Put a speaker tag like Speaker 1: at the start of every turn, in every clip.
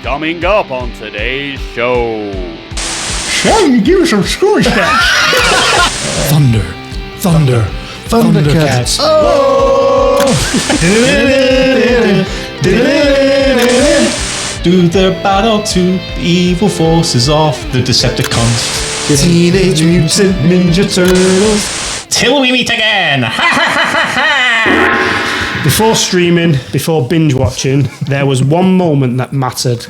Speaker 1: Coming up on today's show.
Speaker 2: Shaggy, give us some Scooby Snacks.
Speaker 3: Thundercats.
Speaker 2: Do their battle to the evil forces of the Decepticons.
Speaker 3: Teenage Mutant Ninja Turtles.
Speaker 2: Till we meet again.
Speaker 3: Before streaming, before binge watching, there was one moment that mattered.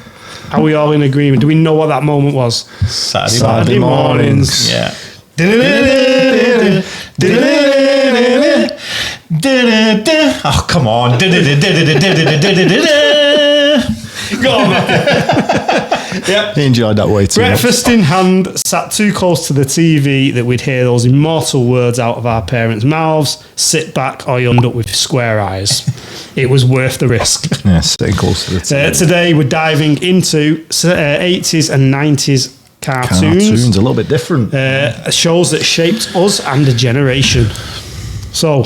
Speaker 3: Are we all in agreement? Do we know what that moment was?
Speaker 2: Saturday
Speaker 3: mornings.
Speaker 2: Yeah. Oh, come on. Go on. Yep.
Speaker 4: He enjoyed that way too
Speaker 3: Breakfast in hand, sat too close to the TV that we'd hear those immortal words out of our parents' mouths. Sit back or you'll end up with square eyes. It was worth the risk.
Speaker 4: much. Yeah, sitting close to the TV.
Speaker 3: Today we're diving into 80s and 90s cartoons.
Speaker 4: A little bit different.
Speaker 3: Shows that shaped us and a generation. So,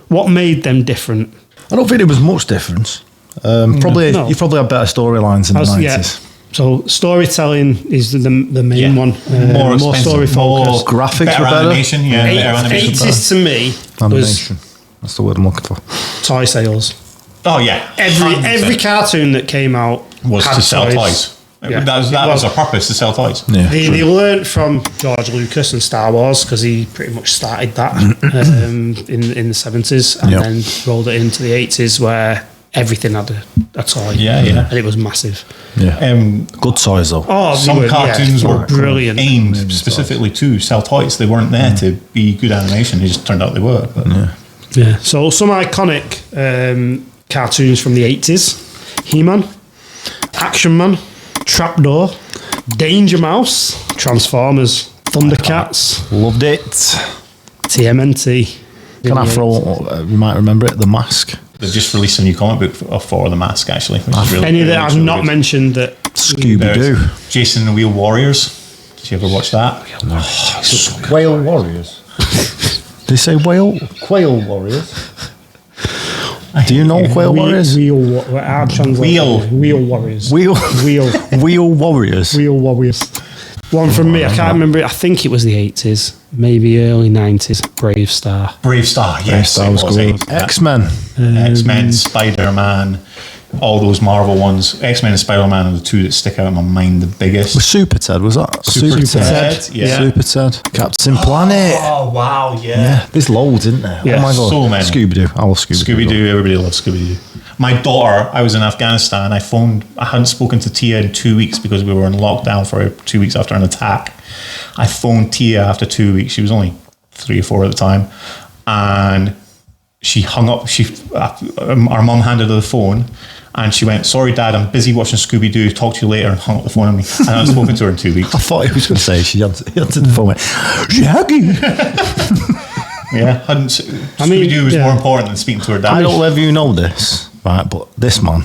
Speaker 3: what made them different?
Speaker 4: I don't think there was much difference. Probably
Speaker 3: No.
Speaker 4: you probably had better storylines in the 90s.
Speaker 3: Yeah. So storytelling is the main one.
Speaker 2: More
Speaker 3: story focused.
Speaker 4: Graphics were
Speaker 2: better
Speaker 4: better.
Speaker 2: animation. Yeah, better animation.
Speaker 3: 80s to me was
Speaker 4: Animation. That's the word I'm looking for.
Speaker 3: toy sales.
Speaker 2: Oh yeah.
Speaker 3: Every cartoon that came out
Speaker 2: was
Speaker 3: had
Speaker 2: to sell toys.
Speaker 3: Yeah.
Speaker 2: That was a purpose, to sell toys.
Speaker 4: Yeah,
Speaker 3: They learnt from George Lucas and Star Wars because he pretty much started that in the 70s and then rolled it into the 80s where everything had a toy.
Speaker 2: Yeah, yeah.
Speaker 3: And it was massive.
Speaker 4: yeah. Good toys though.
Speaker 3: Oh,
Speaker 2: Some cartoons were
Speaker 3: brilliant.
Speaker 2: aimed specifically to sell toys. They weren't there to be good animation. It just turned out they were. But.
Speaker 3: Yeah. So some iconic cartoons from the 80s: He-Man, Action Man, Trapdoor, Danger Mouse, Transformers, Thundercats,
Speaker 4: Loved it.
Speaker 3: TMNT.
Speaker 4: Can I throw? You might remember it. The Mask.
Speaker 2: They just released a new comic book for The Mask, actually. Which is really,
Speaker 3: Any that I've
Speaker 2: really
Speaker 3: not
Speaker 2: good.
Speaker 3: mentioned that
Speaker 4: Scooby Doo.
Speaker 2: Jason and the Wheel Warriors. Did you ever watch that?
Speaker 5: Whale Warriors.
Speaker 4: Did they say whale?
Speaker 5: Quail Warriors.
Speaker 4: Do you know Whale Warriors?
Speaker 3: Wheel Warriors.
Speaker 4: Wheel.
Speaker 3: Wheel.
Speaker 4: Wheel Warriors.
Speaker 3: Wheel Warriors. One from me, I can't remember. I think it was the 80s, maybe early 90s. Brave Star.
Speaker 2: Brave Star, yes.
Speaker 4: Star was great. X-Men.
Speaker 2: X-Men, Spider-Man, all those Marvel ones. X-Men and Spider-Man are the two that stick out in my mind the biggest.
Speaker 4: Was Super Ted? Was that
Speaker 2: Super Ted, yeah.
Speaker 4: Super Ted. Captain Planet.
Speaker 2: Oh, wow,
Speaker 4: Yeah, there's loads, isn't there?
Speaker 3: Yeah,
Speaker 4: oh my god.
Speaker 2: so many.
Speaker 4: Scooby-Doo. I love Scooby-Doo.
Speaker 2: Scooby-Doo, everybody loves Scooby-Doo. My daughter, I was in Afghanistan. I hadn't spoken to Tia in 2 weeks because we were in lockdown for 2 weeks after an attack. I phoned Tia after 2 weeks. She was only 3 or 4 at the time. And she hung up. Our mum handed her the phone and she went, "Sorry, Dad, I'm busy watching Scooby-Doo. Talk to you later," and hung up the phone on me. And I hadn't spoken to her in 2 weeks.
Speaker 4: I thought he was going to say he answered the phone. Went, Shaggy.
Speaker 2: Yeah, Scooby-Doo was more important than speaking to her dad.
Speaker 4: I don't know whether you know this, right? But this man,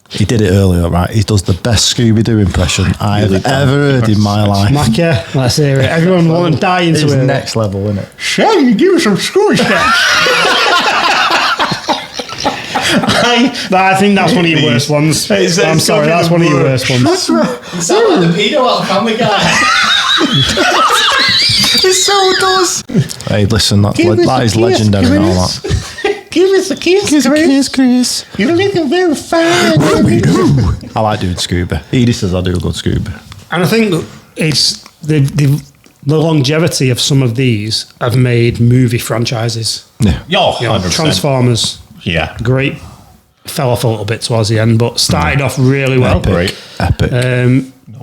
Speaker 4: he did it earlier, right? He does the best Scooby-Doo impression I've ever heard in my life.
Speaker 3: Mackie, let's hear it. Everyone won't die into
Speaker 4: It's
Speaker 3: it.
Speaker 4: next level, isn't it?
Speaker 5: Shaggy, give us some Scooby Snacks.
Speaker 3: I think that's one of your worst ones. I'm sorry, that's one of your worst ones.
Speaker 5: That's right.
Speaker 2: Sound like the pedo out of Family Guy.
Speaker 4: It so does. Hey, listen, that is legendary and all that.
Speaker 5: Give us a kiss,
Speaker 4: Chris.
Speaker 5: You're looking very fine.
Speaker 4: I like doing Scooby. Edie says I do a good Scooby.
Speaker 3: And I think it's the longevity of some of these have made movie franchises.
Speaker 4: Yeah.
Speaker 2: Yo,
Speaker 3: You know,
Speaker 2: 100%.
Speaker 3: Transformers,
Speaker 2: Yeah.
Speaker 3: great. Fell off a little bit towards the end, but started off really well.
Speaker 4: Epic.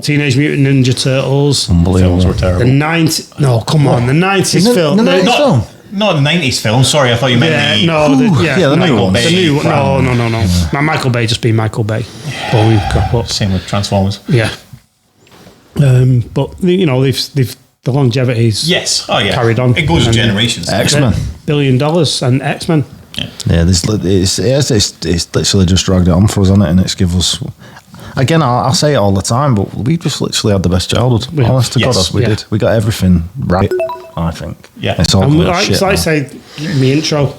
Speaker 3: Teenage Mutant Ninja Turtles.
Speaker 2: Films were
Speaker 4: Unbelievable.
Speaker 2: terrible.
Speaker 3: The 90s. No, come on. The 90s film.
Speaker 4: the 90s film?
Speaker 2: Not the 90s film. Sorry, I thought you meant the...
Speaker 4: the new
Speaker 2: Michael
Speaker 4: ones.
Speaker 2: Bay.
Speaker 3: The new one. No. Now, Michael Bay just being Michael Bay. Boom, crap up.
Speaker 2: Same with Transformers.
Speaker 3: Yeah. But, you know, they've the longevity's
Speaker 2: Yes. Oh, yeah.
Speaker 3: carried on.
Speaker 2: It goes
Speaker 3: And
Speaker 2: generations.
Speaker 4: X-Men.
Speaker 3: $1 billion and X-Men.
Speaker 4: Yeah, it's literally just dragged it on for us, hasn't it? And it's give us... Again, I'll say it all the time, but we just literally had the best childhood.
Speaker 3: Yeah.
Speaker 4: Honest to
Speaker 2: Yes.
Speaker 4: God, we did. We got everything right, I think.
Speaker 2: Yeah.
Speaker 4: It's all
Speaker 3: And
Speaker 4: good
Speaker 3: like
Speaker 4: shit
Speaker 3: I
Speaker 4: now.
Speaker 3: say in the intro,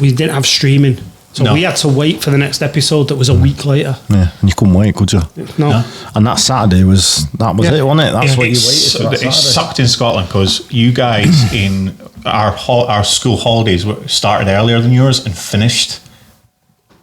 Speaker 3: we didn't have streaming. So
Speaker 2: No.
Speaker 3: we had to wait for the next episode that was a week later.
Speaker 4: Yeah, and you couldn't wait, could you?
Speaker 3: No.
Speaker 4: And that Saturday was it, wasn't it? That's what you waited for. That
Speaker 2: It
Speaker 4: Saturday.
Speaker 2: sucked in Scotland because you guys in our school holidays started earlier than yours and finished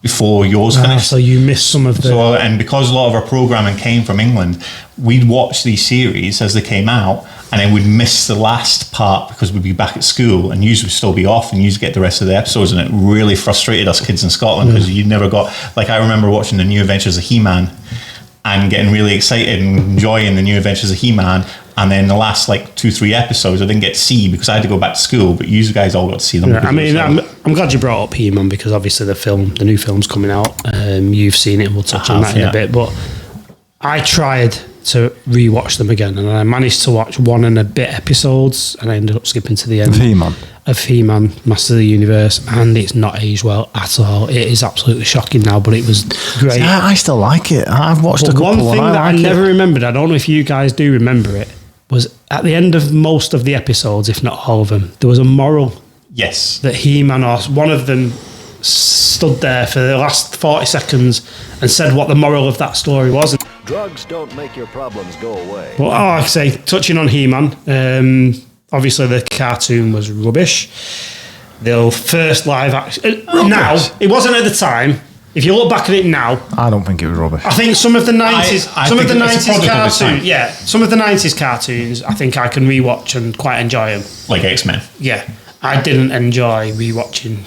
Speaker 2: before yours finished.
Speaker 3: So you missed some of the...
Speaker 2: So, and because a lot of our programming came from England, we'd watch these series as they came out, and then we'd miss the last part because we'd be back at school, and usually would still be off, and you'd get the rest of the episodes, and it really frustrated us kids in Scotland because you never got. Like I remember watching the New Adventures of He-Man and getting really excited and enjoying the New Adventures of He-Man. And then the last 2-3 episodes I didn't get to see because I had to go back to school, but you guys all got to see them.
Speaker 3: Yeah, I mean, I'm glad you brought up He-Man because obviously the new film's coming out. You've seen it, and we'll touch on that in a bit. But I tried to rewatch them again, and I managed to watch 1 and a bit episodes, and I ended up skipping to the end of He-Man, Master of the Universe, and it's not aged well at all. It is absolutely shocking now, but it was great.
Speaker 4: See, I still like it. I've watched a couple.
Speaker 3: One thing that I
Speaker 4: like
Speaker 3: never remembered, I don't know if you guys do remember it, was at the end of most of the episodes, if not all of them, there was a moral.
Speaker 2: Yes.
Speaker 3: That He-Man or one of them stood there for the last 40 seconds and said what the moral of that story was.
Speaker 6: Drugs don't make your problems go away.
Speaker 3: Well, like I say, touching on He-Man, obviously the cartoon was rubbish. The first live action... Now, it wasn't at the time. If you look back at it now,
Speaker 4: I don't think it was rubbish.
Speaker 3: I think some of the 90s,
Speaker 2: some of the 90s
Speaker 3: cartoons, some of the 90s cartoons, I think I can rewatch and quite enjoy them.
Speaker 2: Like X-Men.
Speaker 3: Yeah, I didn't enjoy rewatching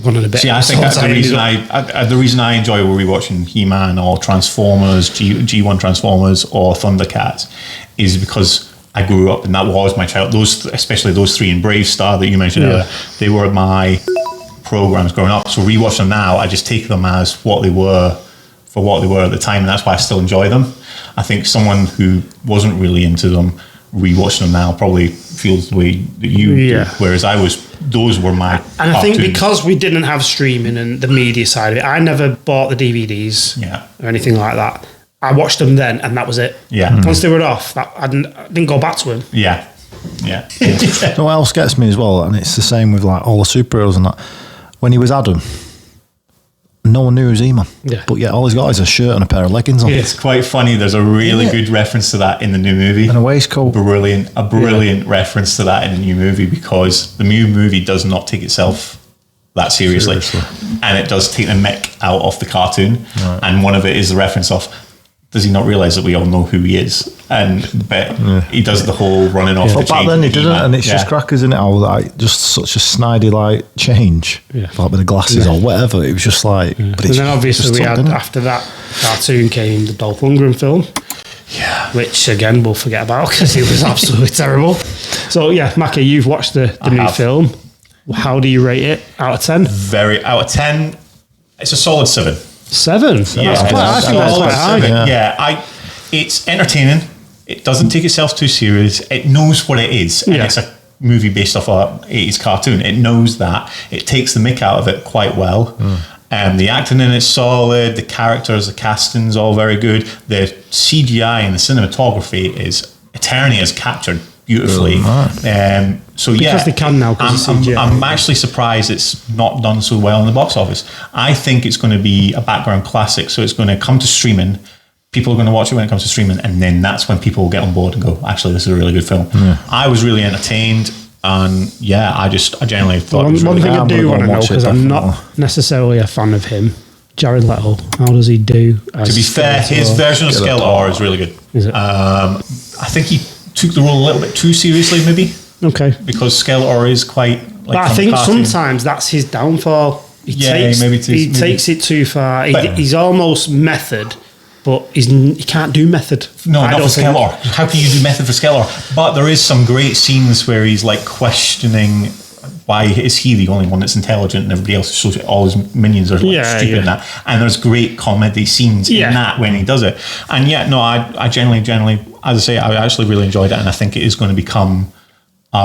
Speaker 3: one of the best.
Speaker 2: See, I think that's the reason I enjoy rewatching He-Man or Transformers, G1 Transformers or Thundercats, is because I grew up and that was my child. Especially those 3 in Brave Star that you mentioned earlier, they were my programs growing up. So rewatch them now, I just take them as what they were for what they were at the time, and that's why I still enjoy them. I think someone who wasn't really into them rewatching them now probably feels the way that you do, whereas those were my
Speaker 3: and
Speaker 2: cartoons.
Speaker 3: I think because we didn't have streaming and the media side of it, I never bought the DVDs or anything like that. I watched them then and that was it. Once they were off, I didn't go back to them.
Speaker 2: Yeah.
Speaker 4: You know what else gets me as well, and it's the same with all the superheroes and that. When he was Adam, no one knew he was He-Man.
Speaker 3: Yeah.
Speaker 4: But all he's got is a shirt and a pair of leggings on.
Speaker 2: It's quite funny. There's a really good reference to that in the new movie.
Speaker 4: And a waistcoat.
Speaker 2: A brilliant reference to that in the new movie, because the new movie does not take itself that seriously. And it does take the mick out of the cartoon. Right. And one of it is the reference of, does he not realise that we all know who he is? But he does the whole running off the
Speaker 4: But back
Speaker 2: chain.
Speaker 4: then he didn't, and it's just crackers, isn't it? How just such a snidey change, for with the glasses or whatever. It was just like.
Speaker 3: Yeah.
Speaker 4: But
Speaker 3: and then obviously
Speaker 4: just
Speaker 3: we had,
Speaker 4: didn't it?
Speaker 3: after that cartoon came the Dolph Lundgren film.
Speaker 2: Yeah.
Speaker 3: Which again we'll forget about because it was absolutely terrible. So Mackie, you've watched the new film. How do you rate it out of 10?
Speaker 2: Out of 10, it's a solid 7.
Speaker 3: 7?
Speaker 2: Yeah,
Speaker 3: I think that's quite high. It's entertaining.
Speaker 2: It doesn't take itself too serious. It knows what it is. And it's a movie based off a 80s cartoon. It knows that. It takes the mick out of it quite well. The acting in it's solid. The characters, the casting's all very good. The CGI and the cinematography is Eternity is captured beautifully. Because
Speaker 3: they can now.
Speaker 2: I'm actually surprised it's not done so well in the box office. I think it's going to be a background classic, so it's going to come to streaming. People are going to watch it when it comes to streaming, and then that's when people will get on board and go, actually, this is a really good film. I was really entertained, and I generally thought it was
Speaker 3: one
Speaker 2: really
Speaker 3: thing I do want to know, because I'm not necessarily a fan of him, Jared Leto, how does he do?
Speaker 2: To be fair, his version of Skeletor is really good.
Speaker 3: Is it?
Speaker 2: I think he took the role a little bit too seriously, maybe.
Speaker 3: Okay.
Speaker 2: Because Skeletor is quite...
Speaker 3: but I think sometimes that's his downfall. He takes it too far. He's almost method, but he can't do method.
Speaker 2: No, not for Skeletor. How can you do method for Skeletor? But there is some great scenes where he's questioning why is he the only one that's intelligent and everybody else is all his minions are stupid in that. And there's great comedy scenes in that when he does it. And I generally, as I say, I actually really enjoyed it, and I think it is going to become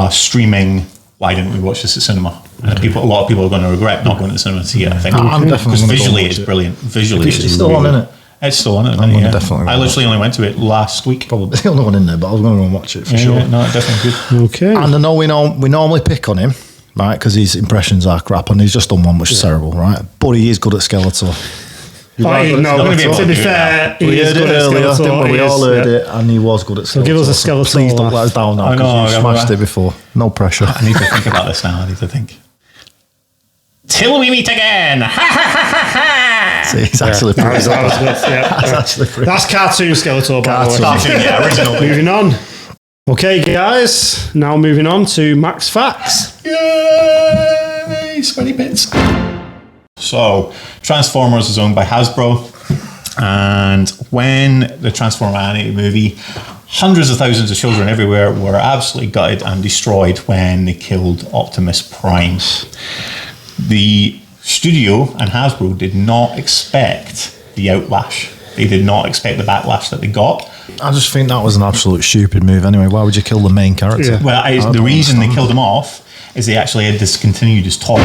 Speaker 2: streaming. Why didn't we watch this at cinema? And a lot of people are going to regret not going to the cinema to see it, I think.
Speaker 4: I'm definitely
Speaker 2: because visually it's brilliant. Visually
Speaker 4: it's still on, isn't it?
Speaker 2: It's still on it.
Speaker 4: Definitely.
Speaker 2: I literally only went to it last week.
Speaker 4: Probably the only one in there, but I was going to go and watch it for sure.
Speaker 2: No, definitely good.
Speaker 3: Okay.
Speaker 4: And I know we normally pick on him, right? Because his impressions are crap, and he's just done one which is terrible, right? But he is good at Skeletor.
Speaker 3: To be fair, he
Speaker 4: We
Speaker 3: is
Speaker 4: heard it
Speaker 3: good at
Speaker 4: earlier,
Speaker 3: Skeletor.
Speaker 4: didn't we? We
Speaker 3: He
Speaker 4: all
Speaker 3: is,
Speaker 4: heard
Speaker 3: yeah.
Speaker 4: it, and he was good at Skeletor.
Speaker 3: So give us a Skeletor
Speaker 4: Please don't
Speaker 3: laugh.
Speaker 4: let us down now,
Speaker 2: I know,
Speaker 4: because you smashed
Speaker 2: I-
Speaker 4: it before. No pressure.
Speaker 2: I need to think about this now. I need to think. Till we meet again.
Speaker 4: See, it's actually
Speaker 3: That
Speaker 4: pretty
Speaker 3: was
Speaker 4: good.
Speaker 3: good, yeah.
Speaker 4: That's actually pretty
Speaker 3: That's cartoon Skeletor, by the way.
Speaker 2: Cartoon, yeah, original.
Speaker 3: Moving on. Okay, guys. Now moving on to Macks Facts.
Speaker 2: Yay! Sweaty bits. So, Transformers is owned by Hasbro, and when the Transformer animated movie, hundreds of thousands of children everywhere were absolutely gutted and destroyed when they killed Optimus Prime. The studio and Hasbro did not expect the outlash. They did not expect the backlash that they got.
Speaker 4: I just think that was an absolute stupid move anyway. Why would you kill the main character?
Speaker 3: Yeah.
Speaker 2: Well,
Speaker 4: I
Speaker 2: the
Speaker 4: don't
Speaker 2: reason they
Speaker 4: understand.
Speaker 2: killed him off is they actually had discontinued his toy.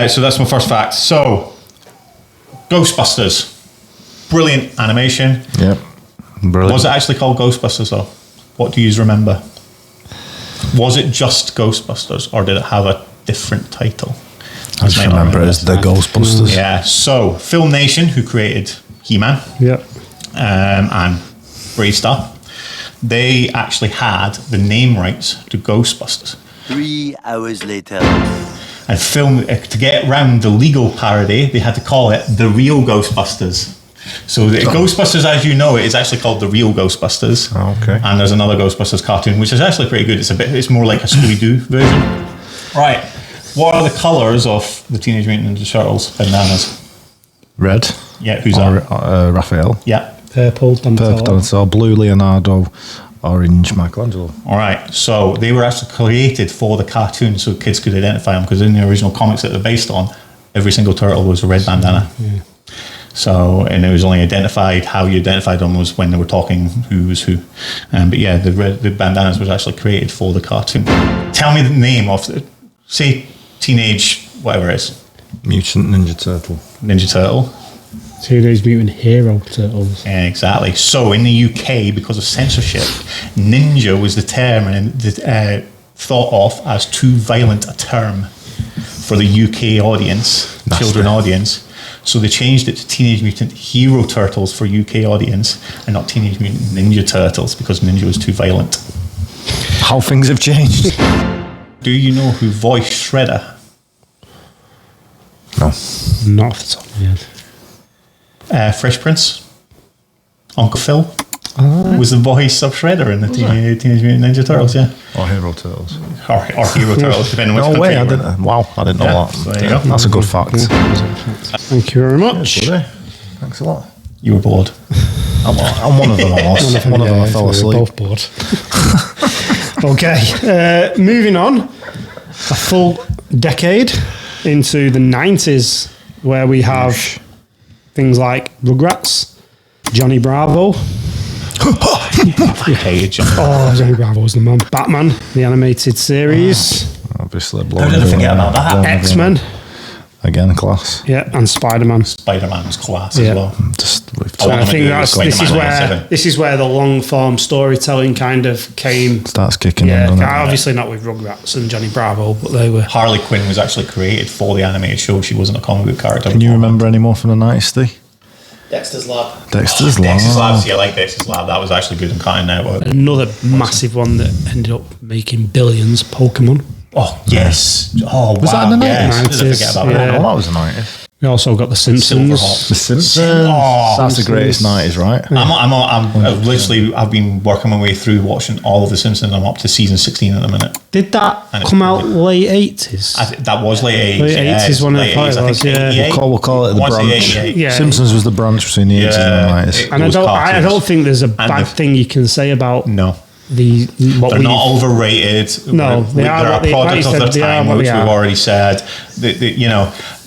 Speaker 2: So that's my first fact. So, Ghostbusters. Brilliant animation.
Speaker 4: Yep. Brilliant.
Speaker 2: Was it actually called Ghostbusters though? What do you remember? Was it just Ghostbusters or did it have a different title?
Speaker 4: I just remember it as the Ghostbusters.
Speaker 2: Yeah, so Film Nation, who created He-Man
Speaker 3: Yep.
Speaker 2: and Brave Star, they actually had the name rights to Ghostbusters.
Speaker 7: 3 hours later.
Speaker 2: And to get around the legal parody, they had to call it The Real Ghostbusters. So the Ghostbusters, as you know it, is actually called The Real Ghostbusters.
Speaker 4: Oh, okay.
Speaker 2: And there's another Ghostbusters cartoon, which is actually pretty good. It's more like a Scooby-Doo version. Right. What are the colours of the Teenage Mutant Ninja Turtles bandanas?
Speaker 4: Red.
Speaker 2: Yeah, who's that?
Speaker 4: Raphael.
Speaker 2: Yeah.
Speaker 3: Purple, Donatello.
Speaker 4: Purple Donatello. Blue Leonardo. Orange Michelangelo.
Speaker 2: All right. So they were actually created for the cartoon so kids could identify them, because in the original comics that they're based on, every single turtle was a red bandana.
Speaker 3: Yeah.
Speaker 2: So, and it was only identified, how you identified them was when they were talking who was who. But yeah, the bandanas was actually created for the cartoon. Tell me the name of, say, Teenage, whatever it is,
Speaker 4: Mutant Ninja Turtle.
Speaker 2: Ninja Turtle.
Speaker 3: Teenage Mutant Hero Turtles.
Speaker 2: Exactly. So in the UK, because of censorship, ninja was the term and thought of as too violent a term for the UK audience, children audience. So they changed it to Teenage Mutant Hero Turtles for UK audience, and not Teenage Mutant Ninja Turtles because ninja was too violent.
Speaker 4: How things have changed.
Speaker 2: Do you know who voiced Shredder?
Speaker 4: No.
Speaker 3: Not off the top of my head.
Speaker 2: Fresh Prince. Uncle Phil was the voice of Shredder in the Teenage Mutant Ninja Turtles, yeah.
Speaker 4: Or Hero Turtles.
Speaker 2: Or Hero Turtles, depending on which
Speaker 4: No
Speaker 2: country
Speaker 4: way,
Speaker 2: you
Speaker 4: I
Speaker 2: were in.
Speaker 4: didn't. Wow, I didn't know
Speaker 2: Yeah,
Speaker 4: that.
Speaker 2: there you go.
Speaker 4: That's a good fact.
Speaker 3: Thank you very much.
Speaker 4: Thanks a lot.
Speaker 2: You were bored.
Speaker 4: I'm one of them. I was. One of them I fell
Speaker 3: We were
Speaker 4: asleep.
Speaker 3: both bored. Okay, moving on. A full decade into the 90s, where we have things like Rugrats, Johnny Bravo.
Speaker 2: I hated John.
Speaker 3: Oh, Johnny Bravo was the man. Batman, the animated series.
Speaker 4: Obviously,
Speaker 2: How did I forget about that?
Speaker 3: X-Men.
Speaker 4: Again, class.
Speaker 3: Yeah, and Spider-Man.
Speaker 2: Spider-Man was class
Speaker 3: Yeah.
Speaker 2: as well.
Speaker 4: Just we've
Speaker 2: I wanna
Speaker 3: I think
Speaker 2: do
Speaker 3: this
Speaker 2: Spider-Man
Speaker 3: is where the long form storytelling kind of came.
Speaker 4: starts kicking
Speaker 3: Yeah,
Speaker 4: in. doesn't it?
Speaker 3: obviously not with Rugrats and Johnny Bravo, but they were.
Speaker 2: Harley Quinn was actually created for the animated show. She wasn't a comic book character.
Speaker 4: Can you remember any more from the 90s, Steve?
Speaker 1: Dexter's Lab.
Speaker 4: Dexter's Lab.
Speaker 2: Dexter's Lab? See, I like Dexter's Lab. That was actually good and cutting now.
Speaker 3: Another massive one that ended up making billions, Pokemon.
Speaker 2: Oh, yes. Oh,
Speaker 4: Was that in the
Speaker 2: yes.
Speaker 3: 90s?
Speaker 2: How did I forget about
Speaker 4: I
Speaker 2: that?
Speaker 4: didn't know that was the 90s.
Speaker 3: We also got The Simpsons.
Speaker 2: Silverhawks.
Speaker 4: The Simpsons.
Speaker 2: Oh,
Speaker 4: That's the greatest 90s, right?
Speaker 2: I've been working my way through watching all of The Simpsons. I'm up to season 16 at the minute.
Speaker 3: Did that
Speaker 2: And it's
Speaker 3: come out
Speaker 2: brilliant.
Speaker 3: late 80s?
Speaker 2: That was late 80s.
Speaker 3: Late 80s when I thought it was, yeah.
Speaker 4: We'll call it the
Speaker 2: Once
Speaker 4: branch.
Speaker 2: 88.
Speaker 3: Yeah.
Speaker 4: Simpsons was the branch between the 80s and the 90s.
Speaker 2: It
Speaker 3: And
Speaker 2: was
Speaker 3: I
Speaker 2: cartoons.
Speaker 3: don't think there's a bad
Speaker 2: the-
Speaker 3: thing you can say about
Speaker 2: No.
Speaker 3: what
Speaker 2: They're
Speaker 3: we.
Speaker 2: not overrated.
Speaker 3: No, they are
Speaker 2: They're
Speaker 3: what
Speaker 2: a
Speaker 3: they- like
Speaker 2: product
Speaker 3: you
Speaker 2: of
Speaker 3: said,
Speaker 2: their
Speaker 3: they are
Speaker 2: time,
Speaker 3: what
Speaker 2: which
Speaker 3: they
Speaker 2: we've
Speaker 3: are.
Speaker 2: already said.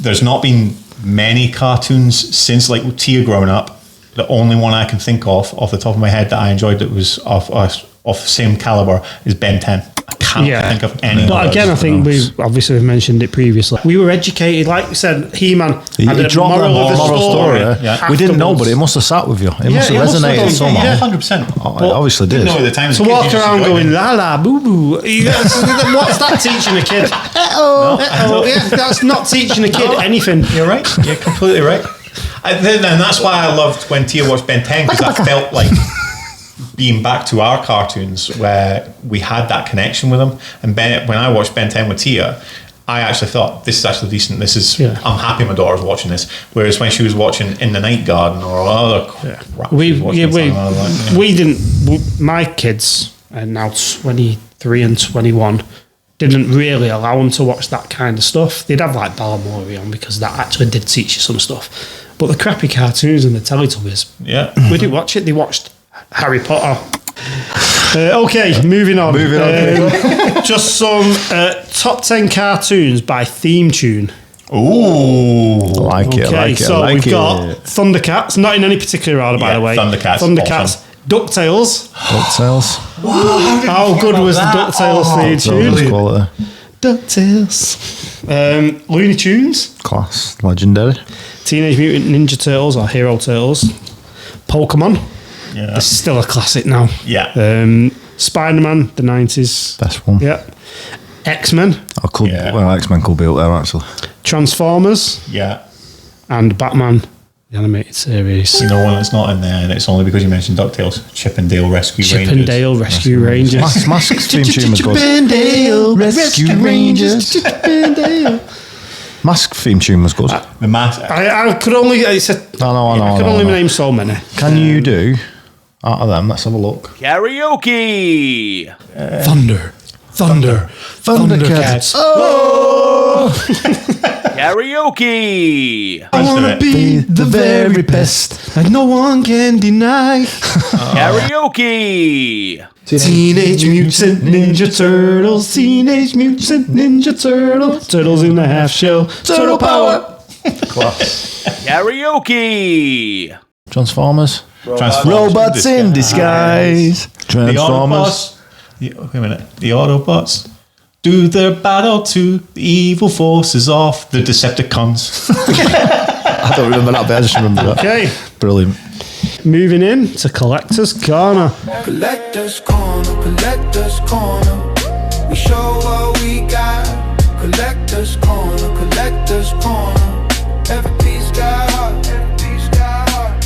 Speaker 2: There's not been many cartoons since like Tia growing up. The only one I can think of off the top of my head that I enjoyed that was of same caliber is Ben 10. I cannot think of any.
Speaker 3: But again, I think we've mentioned it previously. We were educated, like you said, He-Man had a
Speaker 4: dropped
Speaker 3: moral of the story.
Speaker 4: Yeah. We didn't know, but it must have sat with you. It must have resonated somehow.
Speaker 2: Yeah, 100%.
Speaker 4: It obviously did.
Speaker 2: At the time,
Speaker 3: So walk around going la la boo boo. What's that teaching a kid? Yeah, that's not teaching a kid anything.
Speaker 2: You're right. You're completely right. And that's why I loved when Tia watched Ben 10, because I felt like being back to our cartoons where we had that connection with them. And when I watched Ben 10 with Tia, I actually thought, this is actually decent. I'm happy my daughter's watching this. Whereas when she was watching In the Night Garden or other crap,
Speaker 3: we didn't. My kids are now 23 and 21. Didn't really allow them to watch that kind of stuff. They'd have like Balamori on because that actually did teach you some stuff. But the crappy cartoons and the Teletubbies, we didn't watch it. They watched Harry Potter. Okay, moving on. Just some top 10 cartoons by theme tune.
Speaker 2: Ooh,
Speaker 4: like it.
Speaker 3: So we've got Thundercats, not in any particular order, by the way.
Speaker 2: Thundercats.
Speaker 3: Awesome. DuckTales.
Speaker 4: Wow,
Speaker 3: how good was the DuckTales theme tune?
Speaker 4: Quality.
Speaker 3: DuckTales. Looney Tunes.
Speaker 4: Class. Legendary.
Speaker 3: Teenage Mutant Ninja Turtles or Hero Turtles. Pokemon.
Speaker 2: Yeah.
Speaker 3: This is still a classic now.
Speaker 2: Yeah.
Speaker 3: Spider-Man, the 90s.
Speaker 4: Best one.
Speaker 3: Yeah. X-Men.
Speaker 4: Well, X-Men could be up there, actually.
Speaker 3: Transformers.
Speaker 2: Yeah.
Speaker 3: And Batman, the animated series.
Speaker 2: You know one that's not in there, and it's only because you mentioned DuckTales. Chip and Dale Rescue Rangers.
Speaker 3: Chip and Dale Rescue Rangers.
Speaker 4: Mask's theme tune was good.
Speaker 3: Chip and Dale Rescue Rangers. Chip and Dale.
Speaker 4: Mask theme tune was good.
Speaker 2: The mask.
Speaker 3: I could only. I could only name so many.
Speaker 4: Can you do out of them? Let's have a look.
Speaker 1: Karaoke.
Speaker 3: Thundercats.
Speaker 4: Oh!
Speaker 1: Karaoke.
Speaker 3: I wanna be the very best, and no one can deny.
Speaker 1: Karaoke.
Speaker 3: Teenage Mutant Ninja Turtles. Teenage Mutant Ninja Turtles. Turtles in the half shell. Turtle power.
Speaker 1: Karaoke.
Speaker 4: Transformers.
Speaker 2: Robots
Speaker 4: in disguise. Transformers.
Speaker 2: Wait a minute. The Autobots do their battle to the evil forces of the Decepticons.
Speaker 4: I don't remember that, but I just remember that.
Speaker 3: Okay.
Speaker 4: Brilliant.
Speaker 3: Moving in to Collector's Corner.
Speaker 8: Collector's Corner, Collector's Corner. We show what we got. Collector's Corner, Collector's Corner. Every piece got heart, every piece got heart.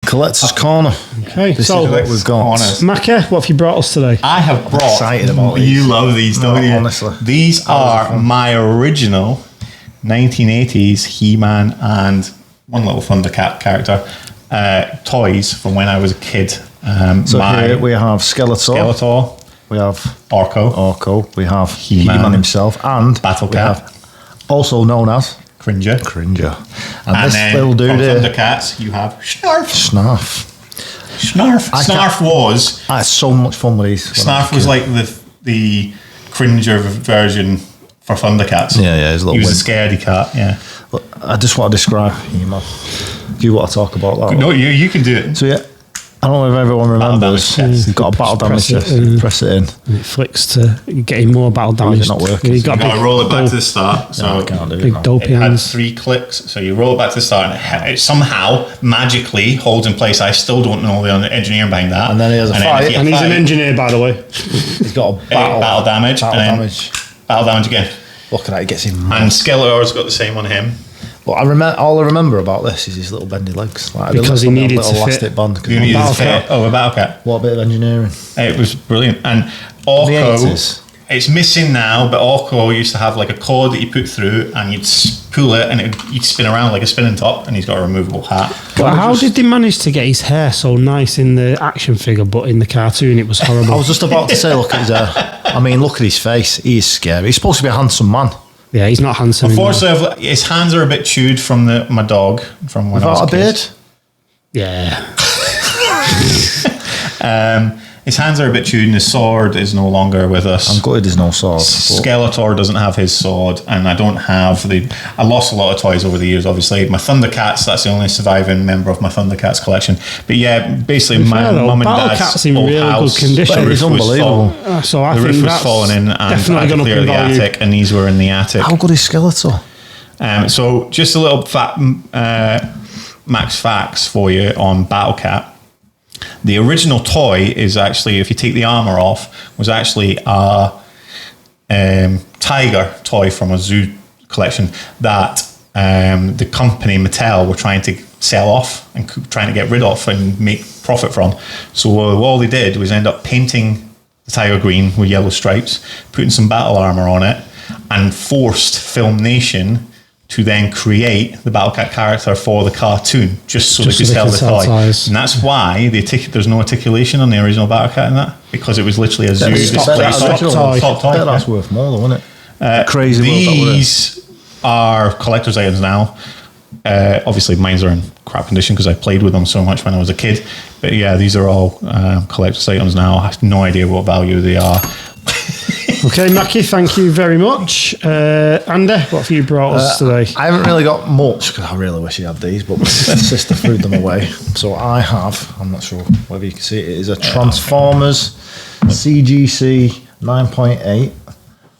Speaker 4: Collector's Corner.
Speaker 3: Okay,
Speaker 4: This
Speaker 3: so
Speaker 4: is what we've got.
Speaker 3: Mackie, what have you brought us today?
Speaker 2: I have brought.
Speaker 4: Excited about these.
Speaker 2: You love these, don't you?
Speaker 4: Honestly.
Speaker 2: These are my original 1980s He-Man and one little Thundercat character toys from when I was a kid.
Speaker 4: So here we have
Speaker 2: Skeletor.
Speaker 4: We have
Speaker 2: Orko.
Speaker 4: We have
Speaker 2: He-Man.
Speaker 4: He-Man himself. And
Speaker 2: Battle
Speaker 4: we
Speaker 2: Cat.
Speaker 4: have also known as
Speaker 2: Cringer.
Speaker 4: And this
Speaker 2: then
Speaker 4: little dude
Speaker 2: from
Speaker 4: here,
Speaker 2: Thundercats, you have Snarf.
Speaker 4: Snarf.
Speaker 2: Snarf was.
Speaker 4: I had so much fun with these.
Speaker 2: Snarf was like the Cringer version for Thundercats.
Speaker 4: Yeah, his little
Speaker 2: he was
Speaker 4: wimp.
Speaker 2: a scaredy cat, yeah.
Speaker 4: Look, I just want to describe He-Man. Do you want to talk about that?
Speaker 2: No, you can do it.
Speaker 4: So yeah, I don't know if everyone remembers.
Speaker 2: damage,
Speaker 4: He's got a battle damage
Speaker 3: press
Speaker 4: chest.
Speaker 3: it,
Speaker 4: Press it in.
Speaker 3: And it flicks to getting more battle damage.
Speaker 4: it not working?
Speaker 3: You got
Speaker 2: You've got to
Speaker 3: big
Speaker 2: roll it back
Speaker 3: dope-
Speaker 2: to the start. So
Speaker 4: No, I can't do it.
Speaker 3: big
Speaker 4: no.
Speaker 3: dopey
Speaker 2: it had
Speaker 3: hands.
Speaker 2: 3 clicks. So you roll it back to the start, and it somehow magically holds in place. I still don't know the engineering behind that.
Speaker 4: And then he has a
Speaker 2: if
Speaker 4: fight.
Speaker 2: you
Speaker 3: And he's an
Speaker 2: fight,
Speaker 3: engineer, by the way.
Speaker 4: He's got a
Speaker 2: battle damage.
Speaker 4: Battle
Speaker 2: and then
Speaker 4: damage.
Speaker 2: Battle damage again.
Speaker 4: Look at that, he gets him.
Speaker 2: And Skeletor's got the same on him.
Speaker 4: But all I remember about this is his little bendy legs. Like,
Speaker 3: Because he needed
Speaker 4: little
Speaker 3: to fit.
Speaker 4: elastic band.
Speaker 2: You need
Speaker 3: Battle
Speaker 2: to fit. Oh, a Battle Cat.
Speaker 4: What a bit of engineering.
Speaker 2: It was brilliant. And
Speaker 4: The
Speaker 2: Orko,
Speaker 4: 80s.
Speaker 2: it's missing now, but Orko used to have like a cord that you put through and you'd pull it and you'd spin around like a spinning top, and he's got a removable hat.
Speaker 3: But how did they manage to get his hair so nice in the action figure, but in the cartoon it was horrible?
Speaker 4: I was just about to say, look at his hair. I mean, look at his face. He is scary. He's supposed to be a handsome man.
Speaker 3: Yeah, he's not handsome anymore.
Speaker 2: Unfortunately, his hands are a bit chewed from my dog from when I was
Speaker 4: Without a
Speaker 2: kid.
Speaker 4: beard.
Speaker 3: Yeah.
Speaker 2: His hands are a bit chewed, and his sword is no longer with us.
Speaker 4: I'm gutted there's no sword.
Speaker 2: Skeletor doesn't have his sword, and I don't have I lost a lot of toys over the years, obviously. My Thundercats, that's the only surviving member of my Thundercats collection. But yeah, basically my mum and dad's
Speaker 3: Battlecats in
Speaker 2: old
Speaker 3: really
Speaker 2: house.
Speaker 3: good condition.
Speaker 2: The
Speaker 4: It's
Speaker 2: roof was
Speaker 4: unbelievable.
Speaker 2: fallen-
Speaker 3: So I
Speaker 2: the
Speaker 3: think
Speaker 2: roof was
Speaker 3: that's
Speaker 2: falling in, and I
Speaker 3: definitely
Speaker 2: had to
Speaker 3: gone up
Speaker 2: clear
Speaker 3: in
Speaker 2: the
Speaker 3: value.
Speaker 2: attic, and these were in the attic.
Speaker 4: How good is Skeletor?
Speaker 2: So just a little Macks Facts for you on Battlecat. The original toy is actually, if you take the armor off, was actually a tiger toy from a zoo collection that the company Mattel were trying to sell off and trying to get rid of and make profit from. So all they did was end up painting the tiger green with yellow stripes, putting some battle armor on it, and forced Film Nation to then create the Battlecat character for the cartoon, just so they could sell the toy.
Speaker 3: toys.
Speaker 2: And that's why there's no articulation on the original Battlecat in that, because it was literally a zoo display stock toy.
Speaker 4: I bet that's worth more though, isn't it? Crazy world that we're in.
Speaker 2: These are collector's items now. Obviously, mine are in crap condition because I played with them so much when I was a kid. But yeah, these are all collector's items now. I have no idea what value they are.
Speaker 3: Okay, Mackie, thank you very much. Andy, what have you brought us today?
Speaker 4: I haven't really got much because I really wish you had these, but my sister threw them away. So I have, I'm not sure whether you can see it, it is a Transformers CGC 9.8,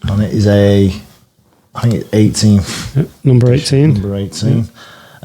Speaker 4: and it is I think it's 18.
Speaker 3: Number 18.
Speaker 4: Number 18.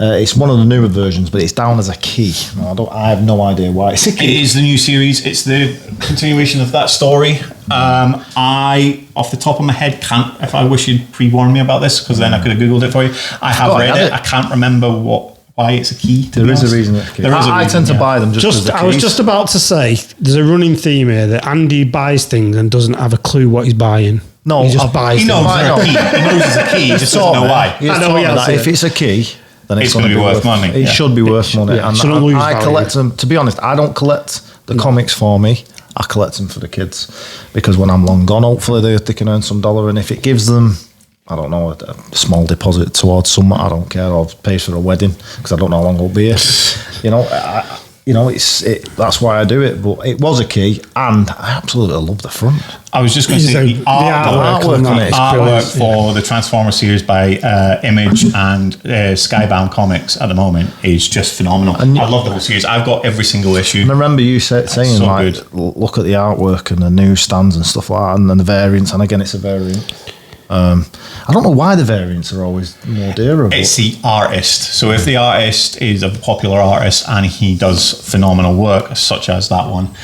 Speaker 4: It's one of the newer versions, but it's down as a key. I have no idea why it's a key.
Speaker 2: It is the new series. It's the continuation of that story. I, off the top of my head, can't. If I wish you'd pre-warned me about this, because then I could have googled it for you. I have read it. I can't remember why it's a key.
Speaker 4: There is a reason it's a key. I tend to buy them just
Speaker 3: I was just about to say, there's a running theme here that Andy buys things and doesn't have a clue what he's buying.
Speaker 4: No,
Speaker 3: he just buys
Speaker 2: He knows
Speaker 3: them.
Speaker 2: it's a key. He knows it's a key. He just doesn't know why.
Speaker 4: I know, yeah, if it's a key, then it's going to be worth money. It should be worth money.
Speaker 3: Yeah,
Speaker 4: and
Speaker 3: shouldn't lose
Speaker 4: I
Speaker 3: value.
Speaker 4: collect them. To be honest, I don't collect the comics for me. I collect them for the kids because when I'm long gone, hopefully they can earn some dollar. And if it gives them, I don't know, a small deposit towards something, I don't care. Or pays for a wedding because I don't know how long it'll be here. That's why I do it. But it was a key, and I absolutely love the front.
Speaker 2: I was just going to say the artwork
Speaker 4: on it is
Speaker 2: artwork for the Transformers series by Image and Skybound Comics at the moment is just phenomenal. I love the whole series. I've got every single issue.
Speaker 4: I remember you saying
Speaker 2: so
Speaker 4: like,
Speaker 2: good.
Speaker 4: look at the artwork and the newsstands and stuff like that, and then the variants. And again, it's a variant. I don't know why the variants are always more dearer.
Speaker 2: It's the artist. So if the artist is a popular artist and he does phenomenal work, such as that one,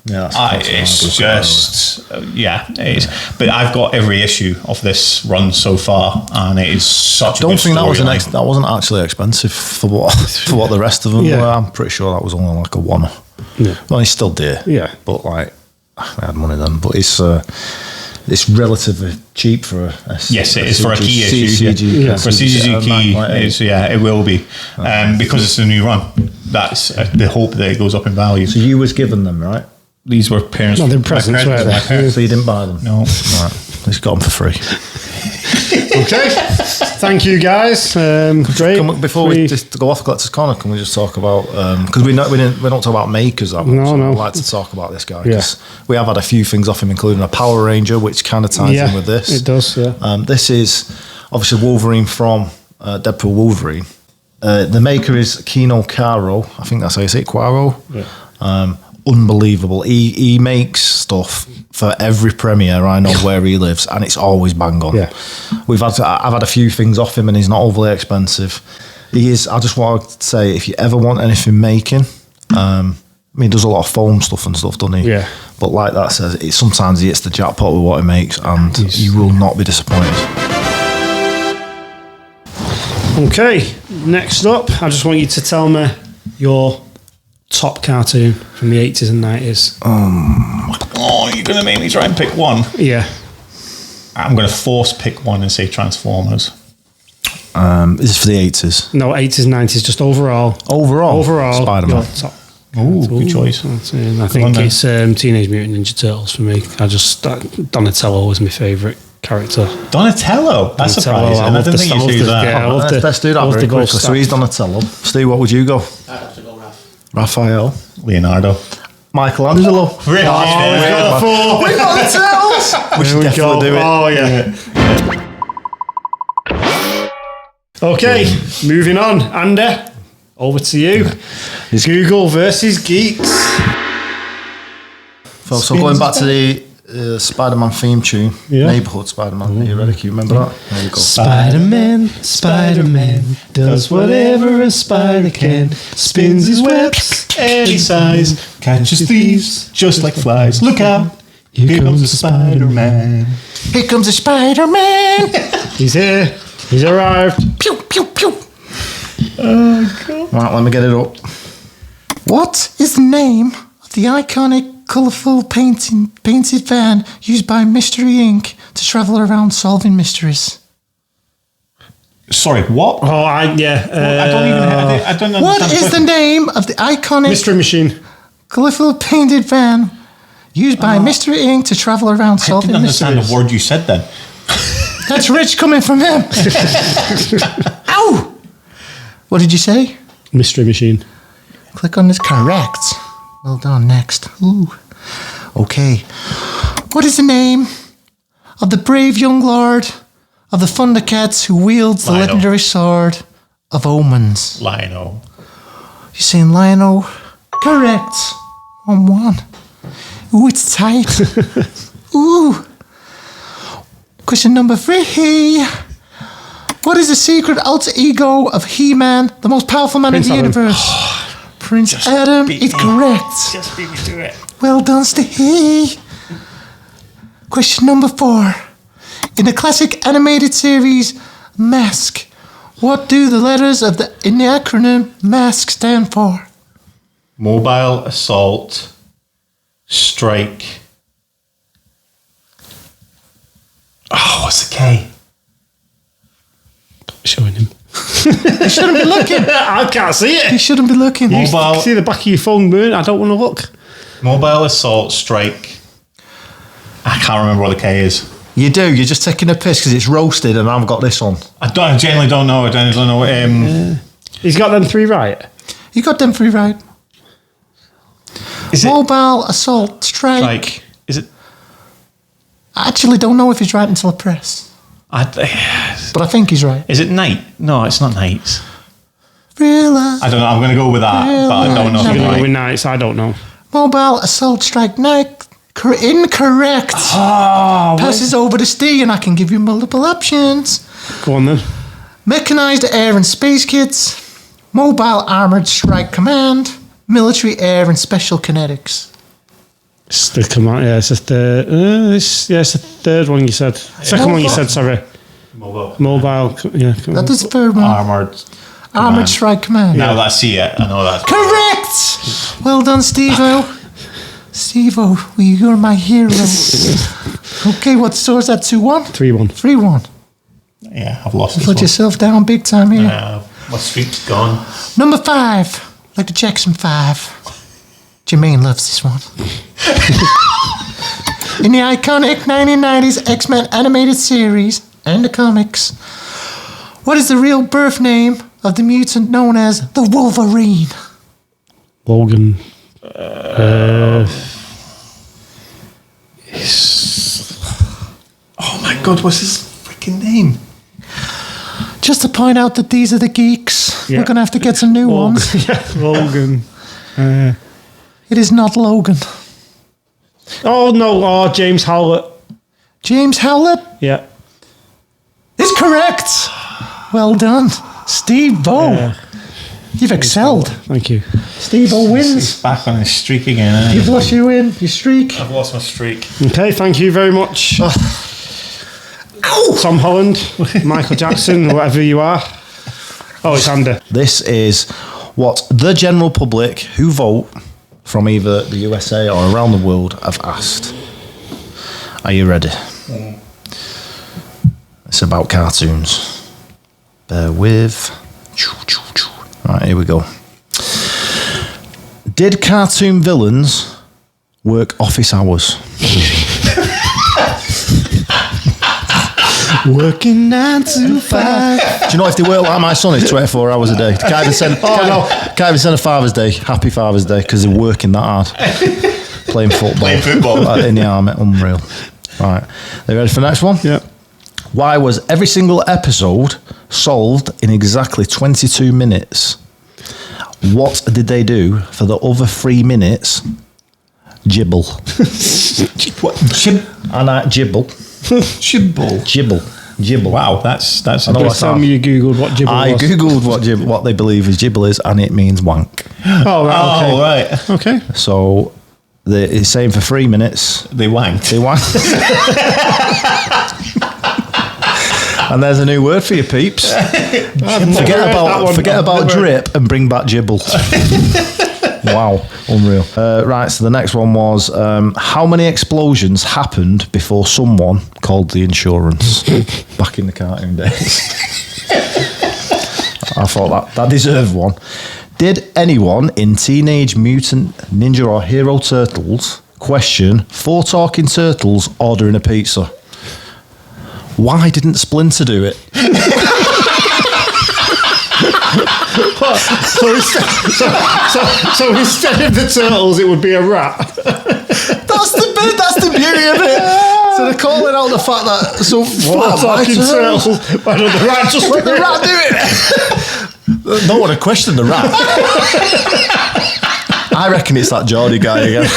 Speaker 4: Yeah,
Speaker 2: it's just it is. But I've got every issue of this run so far, and it is such.
Speaker 4: I don't think that wasn't
Speaker 2: storyline.
Speaker 4: actually expensive for what the rest of them were. I'm pretty sure that was only like a one.
Speaker 3: Yeah.
Speaker 4: Well, it's still dear.
Speaker 3: Yeah,
Speaker 4: but like I had money then. But it's relatively cheap for a
Speaker 2: yes, it is for a key issue. For a CGC key, it will be because it's a new run. That's the hope that it goes up in value.
Speaker 4: So you was given them, right?
Speaker 2: These were parents.
Speaker 3: No, they're presents, weren't they?
Speaker 4: So you didn't buy them?
Speaker 2: No.
Speaker 4: Right. Just got them for free.
Speaker 3: Okay. Thank you, guys. Great.
Speaker 4: Before we just go off Collector's Corner, can we just talk about because we don't talk about makers that much.
Speaker 3: No.
Speaker 4: I'd like to talk about this guy because we have had a few things off him, including a Power Ranger, which kind of ties in with this.
Speaker 3: It does. Yeah.
Speaker 4: This is obviously Wolverine from Deadpool Wolverine. The maker is Kino Caro. I think that's how you say it, Quaro. Yeah. Unbelievable. He makes stuff for every premiere. I know where he lives, and it's always bang on.
Speaker 3: Yeah.
Speaker 4: I've had a few things off him, and he's not overly expensive. He is. I just want to say, if you ever want anything making, he does a lot of foam stuff and stuff, doesn't he?
Speaker 3: Yeah.
Speaker 4: But like that says, sometimes he hits the jackpot with what he makes, and you will not be disappointed.
Speaker 3: Okay. Next up, I just want you to tell me your top cartoon from the 80s and 90s.
Speaker 2: Oh, you're going to make me try and pick one?
Speaker 3: Yeah.
Speaker 2: I'm going to force pick one and say Transformers.
Speaker 4: Is this for the 80s?
Speaker 3: No, 80s, 90s, just overall.
Speaker 4: Overall, Spider-Man.
Speaker 3: your top.
Speaker 2: Ooh, good choice.
Speaker 3: I think it's Teenage Mutant Ninja Turtles for me. Donatello was my favourite character.
Speaker 2: Donatello? That's surprising. I didn't think you'd say that.
Speaker 4: Let's do that very quickly. So he's Donatello. Steve, what would you go?
Speaker 5: I'd have to go Raph.
Speaker 4: Raphael.
Speaker 2: Leonardo.
Speaker 4: Michelangelo.
Speaker 2: Really?
Speaker 3: Oh, we've got the four.
Speaker 4: We got the turtles. We should definitely do it.
Speaker 3: Oh, yeah. Okay, moving on. Andy, over to you. It's Google versus Geeks.
Speaker 4: So going back to the Spider-Man theme tune,
Speaker 3: Yeah.
Speaker 4: Neighborhood Spider-Man. Are you ready? Can you remember that? There you go.
Speaker 3: Spider-Man does whatever a spider can. Spins his webs any size.
Speaker 2: Catches thieves just like flies. Look out.
Speaker 3: Here
Speaker 2: comes the Spider-Man.
Speaker 4: Here comes the Spider-Man.
Speaker 3: He's here. He's arrived.
Speaker 4: Pew, pew, pew. Right, let me get it up. What is the name of the iconic, colourful painted van used by Mystery Inc. to travel around solving mysteries?
Speaker 2: Sorry, what?
Speaker 3: Oh,
Speaker 2: I don't even. I don't understand.
Speaker 4: What is the name of the iconic,
Speaker 3: Mystery Machine.
Speaker 4: colourful painted van used by Mystery Inc. to travel around
Speaker 2: I
Speaker 4: solving
Speaker 2: didn't understand
Speaker 4: mysteries?
Speaker 2: the word you said then.
Speaker 4: That's rich coming from him. Ow! What did you say?
Speaker 3: Mystery Machine.
Speaker 4: Click on this. Correct. Well done. Next. Ooh. Okay. What is the name of the brave young lord of the Thundercats who wields the
Speaker 2: Lionel.
Speaker 4: legendary sword of omens?
Speaker 2: Lionel.
Speaker 4: You saying Lionel? Correct. 1-1. Ooh, it's tight. Ooh. Question number 3. What is the secret alter ego of He-Man, the most powerful man
Speaker 3: Prince
Speaker 4: in the
Speaker 3: Adam.
Speaker 4: universe? Prince Adam. It's correct.
Speaker 2: Just beat me to it.
Speaker 4: Well done, Steve. Question number 4. In the classic animated series Mask, what do the letters in the acronym Mask stand for?
Speaker 2: Mobile assault. Strike. Oh, what's the K?
Speaker 3: Showing him.
Speaker 4: You shouldn't be looking.
Speaker 3: I can't see
Speaker 4: You
Speaker 3: it.
Speaker 4: shouldn't be looking.
Speaker 3: You
Speaker 2: Mobile.
Speaker 3: see the back of your phone, Moon? I don't want to look.
Speaker 2: Mobile assault strike. I can't remember what the K is.
Speaker 4: You do. You're just taking a piss because it's roasted and I've got this on.
Speaker 2: I genuinely don't know. I genuinely don't know.
Speaker 3: He's got them 3 right.
Speaker 4: You got them 3 right.
Speaker 2: Is it
Speaker 4: Mobile assault strike.
Speaker 2: strike? Is it?
Speaker 4: I actually don't know if he's right until I press. But I think he's right.
Speaker 2: Is it night? No, it's not nights.
Speaker 4: Realize.
Speaker 2: I don't know. I'm going to go with that, but I don't know if
Speaker 3: You're
Speaker 2: it's
Speaker 3: going to
Speaker 2: right.
Speaker 3: win nights. I don't know.
Speaker 4: Mobile assault strike night. Incorrect. Passes over to Steve and I can give you multiple options.
Speaker 3: Go on then.
Speaker 4: Mechanized air and space kits. Mobile armored strike command. Military air and special kinetics.
Speaker 3: It's the command. Yeah, it's the third. It's the third one you said. Second one you said. Sorry. Mobile. Yeah.
Speaker 4: That is the third one.
Speaker 2: Armored.
Speaker 4: Armored strike command.
Speaker 2: Now that I see it, I know that.
Speaker 4: Correct! Well done, Steve-O. Steve-O, you're my hero. Okay, what score is that? 2-1?
Speaker 3: 3-1.
Speaker 4: 3-1.
Speaker 2: Yeah, I've lost this
Speaker 4: Put
Speaker 2: one.
Speaker 4: yourself down big time here.
Speaker 2: My streak's gone.
Speaker 4: Number 5. Like the Jackson 5. Jermaine loves this one. In the iconic 1990s X-Men animated series and the comics, what is the real birth name of the mutant known as the Wolverine?
Speaker 3: Logan.
Speaker 2: Oh my god, what's his freaking name?
Speaker 4: Just to point out that these are the geeks.
Speaker 3: Yeah.
Speaker 4: We're going to have to get some new ones.
Speaker 3: Yeah, Logan.
Speaker 4: It is not Logan.
Speaker 3: Oh no! Oh, James Howlett.
Speaker 4: James Howlett
Speaker 3: Yeah.
Speaker 4: is correct. Well done. Steve-O.
Speaker 3: Yeah.
Speaker 4: You've excelled.
Speaker 3: Thank you.
Speaker 4: Steve-O wins.
Speaker 2: He's back on his streak again. Isn't
Speaker 4: You've
Speaker 2: he?
Speaker 4: lost your win, your streak.
Speaker 2: I've lost my streak.
Speaker 3: Okay, thank you very much. Tom Holland, Michael Jackson, whatever you are. Oh, it's Andy.
Speaker 4: This is what the general public who vote from either the USA or around the world have asked. Are you ready? It's about cartoons. Bear with. Right, here we go. Did cartoon villains work office hours?
Speaker 3: Working 9 to 5.
Speaker 4: Do you know if they work like my son, it's 24 hours a day. Can't even send a Father's Day, Happy Father's Day, because they're working that hard. Playing football. In the army, unreal. Right, are you ready for the next one?
Speaker 3: Yeah.
Speaker 4: Why was every single episode solved in exactly 22 minutes? What did they do for the other 3 minutes? Gibble.
Speaker 2: What?
Speaker 4: I like gibble. Gibble.
Speaker 2: Wow, that's
Speaker 4: I know
Speaker 3: Please tell me you googled what gibble
Speaker 4: I
Speaker 3: was.
Speaker 4: googled what they believe is gibble is, and it means wank.
Speaker 3: Oh, right. Okay.
Speaker 2: Oh, right.
Speaker 3: Okay.
Speaker 4: So it's saying for 3 minutes
Speaker 2: They wanked.
Speaker 4: they wank. And there's a new word for you, peeps. Forget about drip and bring back gibble. Wow, unreal. Right, so the next one was how many explosions happened before someone called the insurance back in the cartoon days? I thought that deserved one. Did anyone in Teenage Mutant Ninja or Hero Turtles question 4 talking turtles ordering a pizza? Why didn't Splinter do it?
Speaker 3: So instead of the turtles, it would be a rat.
Speaker 4: That's the beauty of it. So they're calling out the fact that some
Speaker 3: Talking turtles. Why don't the rat just
Speaker 4: let the rat do it? No one to question the rat. I reckon it's that Geordie guy again.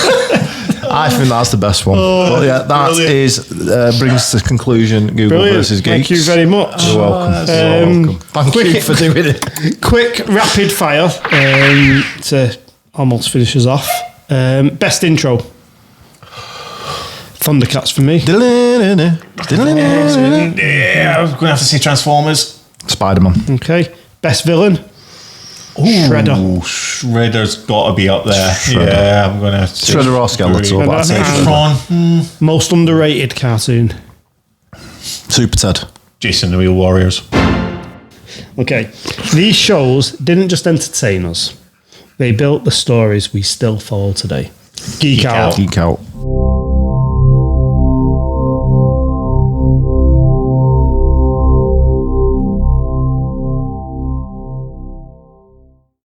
Speaker 4: I think that's the best one. But yeah, that is brings to conclusion Google
Speaker 3: Brilliant.
Speaker 4: versus Geeks.
Speaker 3: Thank you very much.
Speaker 4: You're welcome. Thank you for doing it.
Speaker 3: Quick rapid fire to almost finish us off. Best intro. Thundercats for me.
Speaker 2: Yeah, I'm going to have to say Transformers.
Speaker 4: Spider-Man.
Speaker 3: Okay. Best villain. Shredder.
Speaker 2: Shredder's got to be up there.
Speaker 4: Shredder.
Speaker 2: Yeah, I'm going to say
Speaker 4: Shredder or Skeletor, but I'd say
Speaker 2: Tron.
Speaker 3: Most underrated cartoon.
Speaker 4: Super Ted.
Speaker 2: Jason the Real Warriors.
Speaker 3: Okay. These shows didn't just entertain us. They built the stories we still follow today. Geek out.
Speaker 4: Geek out.